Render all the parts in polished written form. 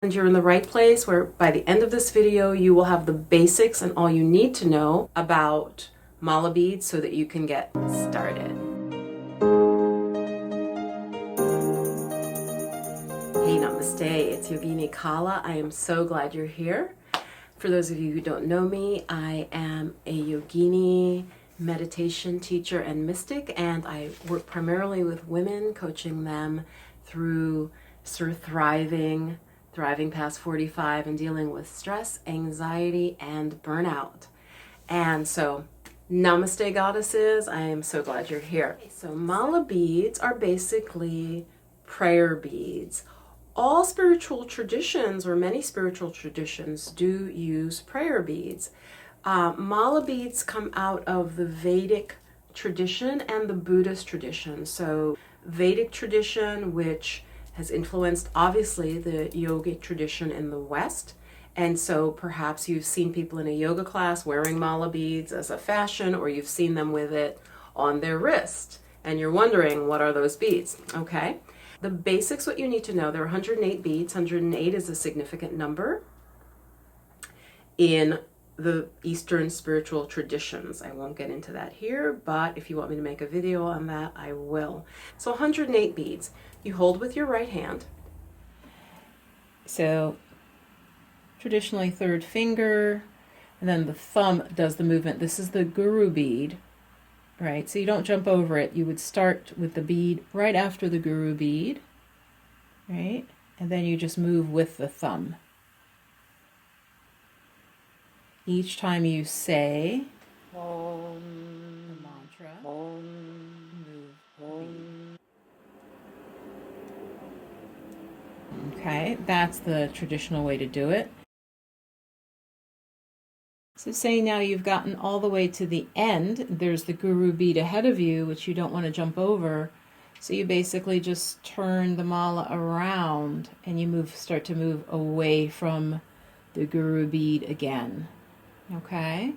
And you're in the right place, where by the end of this video you will have the basics and all you need to know about mala beads so that you can get started. Hey, namaste, it's Yogini Kala. I am so glad you're here. For those of you who don't know me, I am a yogini, meditation teacher and mystic, and I work primarily with women, coaching them through sort of thriving past 45 and dealing with stress, anxiety, and burnout. And so, namaste, goddesses. I am so glad you're here. So mala beads are basically prayer beads. All spiritual traditions, or many spiritual traditions, do use prayer beads. Mala beads come out of the Vedic tradition and the Buddhist tradition. So Vedic tradition, which has influenced obviously the yogic tradition in the West. And so perhaps you've seen people in a yoga class wearing mala beads as a fashion, or you've seen them with it on their wrist and you're wondering, what are those beads? Okay. The basics, what you need to know, there are 108 beads. 108 is a significant number in the Eastern spiritual traditions. I won't get into that here, but if you want me to make a video on that, I will. So 108 beads. You hold with your right hand. So traditionally third finger, and then the thumb does the movement. This is the guru bead, right? So you don't jump over it. You would start with the bead right after the guru bead, right? And then you just move with the thumb. Each time you say Om, the mantra, Om, move Om. Okay, that's the traditional way to do it. So say now you've gotten all the way to the end, there's the guru bead ahead of you, which you don't want to jump over. So you basically just turn the mala around and you start to move away from the guru bead again. Okay?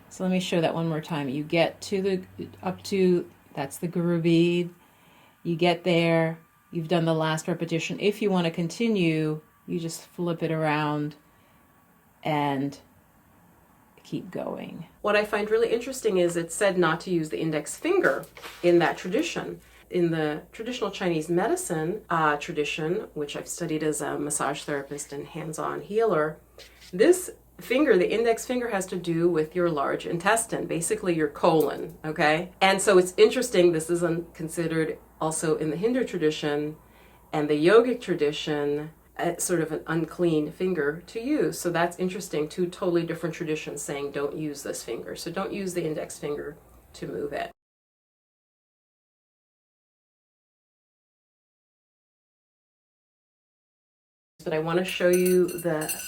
So let me show that one more time. You get to that's the guru bead. You get there, you've done the last repetition. If you want to continue, you just flip it around and keep going. What I find really interesting is it's said not to use the index finger in that tradition. In the traditional Chinese medicine tradition, which I've studied as a massage therapist and hands-on healer, this finger, the index finger, has to do with your large intestine, basically your colon, okay? And so it's interesting, this isn't considered also in the Hindu tradition and the yogic tradition sort of an unclean finger to use. So that's interesting, two totally different traditions saying don't use this finger. So don't use the index finger to move it. But I want to show you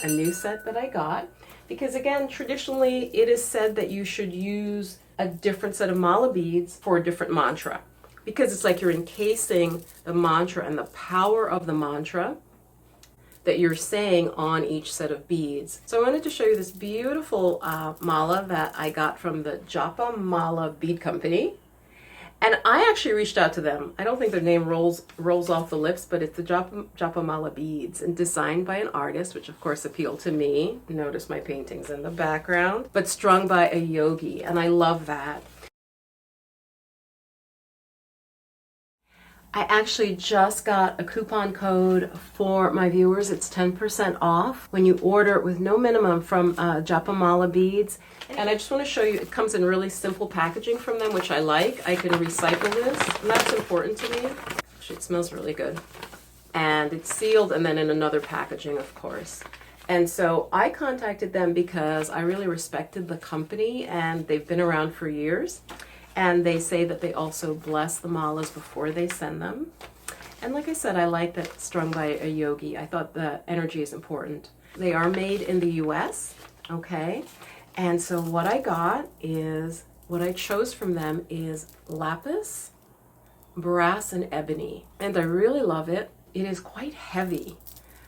a new set that I got, because again, traditionally it is said that you should use a different set of mala beads for a different mantra, because it's like you're encasing the mantra and the power of the mantra that you're saying on each set of beads. So I wanted to show you this beautiful mala that I got from the Japa Mala Bead Company. And I actually reached out to them. I don't think their name rolls off the lips, but it's the Japa Mala Beads, and designed by an artist, which of course appealed to me. Notice my paintings in the background, but strung by a yogi, and I love that. I actually just got a coupon code for my viewers. It's 10% off when you order with no minimum from Japa Mala Beads. And I just want to show you, it comes in really simple packaging from them, which I like. I can recycle this, and that's important to me. Actually, it smells really good. And it's sealed and then in another packaging, of course. And so I contacted them because I really respected the company, and they've been around for years. And they say that they also bless the malas before they send them. And like I said, I like that strung by a yogi. I thought the energy is important. They are made in the US, okay? And so what I got is, what I chose from them is lapis, brass, and ebony. And I really love it. It is quite heavy.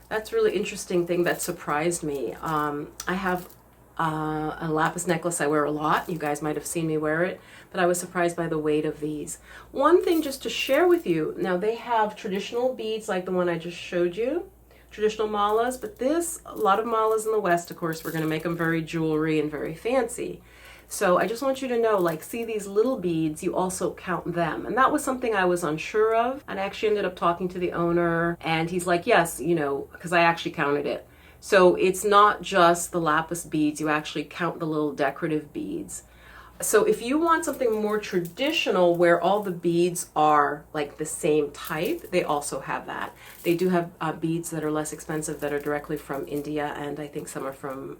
That's a really interesting thing that surprised me. I have a lapis necklace I wear a lot. You guys might have seen me wear it, but I was surprised by the weight of these. One thing just to share with you, now they have traditional beads like the one I just showed you, traditional malas, but a lot of malas in the West, of course, we're going to make them very jewelry and very fancy. So I just want you to know, like, see these little beads, you also count them. And that was something I was unsure of. And I actually ended up talking to the owner, and he's like, yes, you know, because I actually counted it. So it's not just the lapis beads, you actually count the little decorative beads. So if you want something more traditional where all the beads are like the same type, they also have that. They do have beads that are less expensive that are directly from India, and I think some are from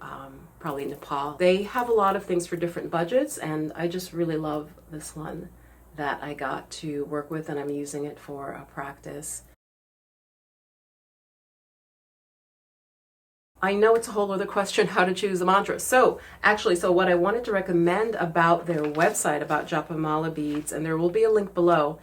probably Nepal. They have a lot of things for different budgets, and I just really love this one that I got to work with, and I'm using it for a practice. I know it's a whole other question how to choose a mantra. So what I wanted to recommend about their website, about Japa Mala beads, and there will be a link below,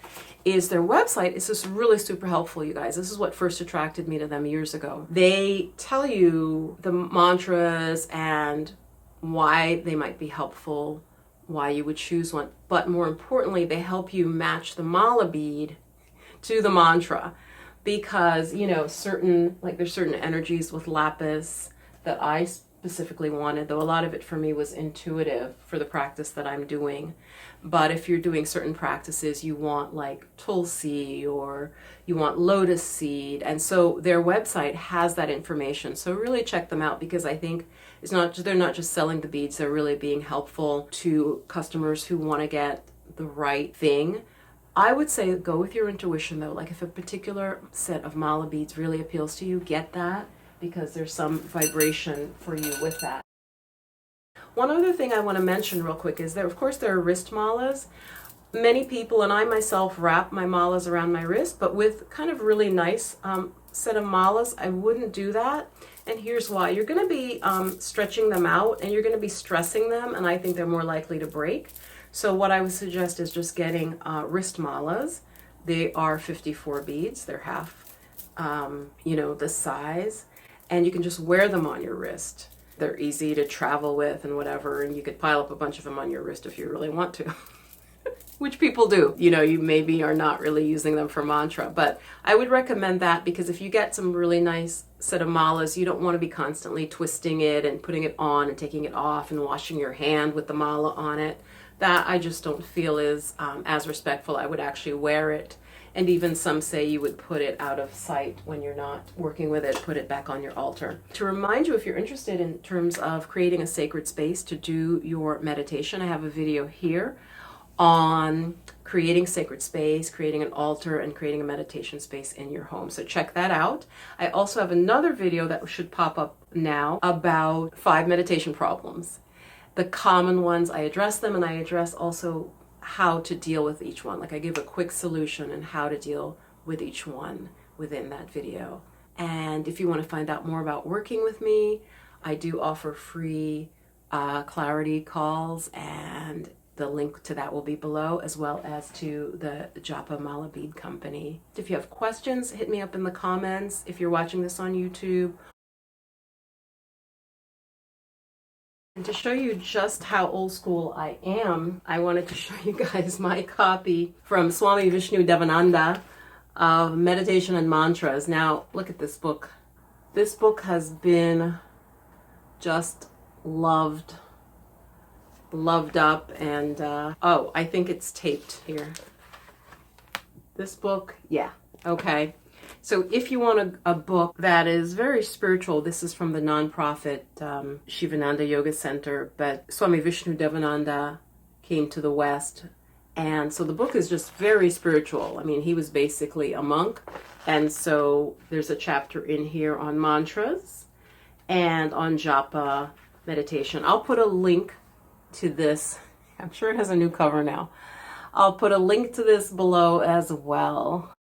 is their website is just really super helpful, you guys. This is what first attracted me to them years ago. They tell you the mantras and why they might be helpful, why you would choose one, but more importantly, they help you match the mala bead to the mantra. Because, you know, there's certain energies with lapis that I specifically wanted, though a lot of it for me was intuitive for the practice that I'm doing. But if you're doing certain practices, you want like tulsi or you want lotus seed. And so their website has that information. So really check them out, because I think they're not just selling the beads, they're really being helpful to customers who want to get the right thing. I would say go with your intuition though. Like if a particular set of mala beads really appeals to you, get that, because there's some vibration for you with that. One other thing I want to mention real quick is of course there are wrist malas. Many people, and I myself, wrap my malas around my wrist, but with kind of really nice set of malas, I wouldn't do that. And here's why. You're going to be stretching them out, and you're going to be stressing them, and I think they're more likely to break. So what I would suggest is just getting wrist malas. They are 54 beads. They're half, the size. And you can just wear them on your wrist. They're easy to travel with and whatever. And you could pile up a bunch of them on your wrist if you really want to. Which people do. You know, you maybe are not really using them for mantra. But I would recommend that, because if you get some really nice set of malas, you don't want to be constantly twisting it and putting it on and taking it off and washing your hand with the mala on it. That I just don't feel is as respectful. I would actually wear it. And even some say you would put it out of sight when you're not working with it, put it back on your altar. To remind you, if you're interested in terms of creating a sacred space to do your meditation, I have a video here on creating sacred space, creating an altar, and creating a meditation space in your home. So check that out. I also have another video that should pop up now about 5 meditation problems. The common ones, I address them, and I address also how to deal with each one. Like I give a quick solution and how to deal with each one within that video. And if you want to find out more about working with me, I do offer free clarity calls, and the link to that will be below, as well as to the Japa Mala Bead Company. If you have questions, hit me up in the comments. If you're watching this on YouTube, and to show you just how old school I am, I wanted to show you guys my copy from Swami Vishnu Devananda of Meditation and Mantras. Now, look at this book. This book has been just loved up, and oh, I think it's taped here. This book, yeah, okay. So if you want a book that is very spiritual, this is from the nonprofit Shivananda Yoga Center, but Swami Vishnu Devananda came to the West, and so the book is just very spiritual. I mean, he was basically a monk, and so there's a chapter in here on mantras and on japa meditation. I'll put a link to this. I'm sure it has a new cover now. I'll put a link to this below as well.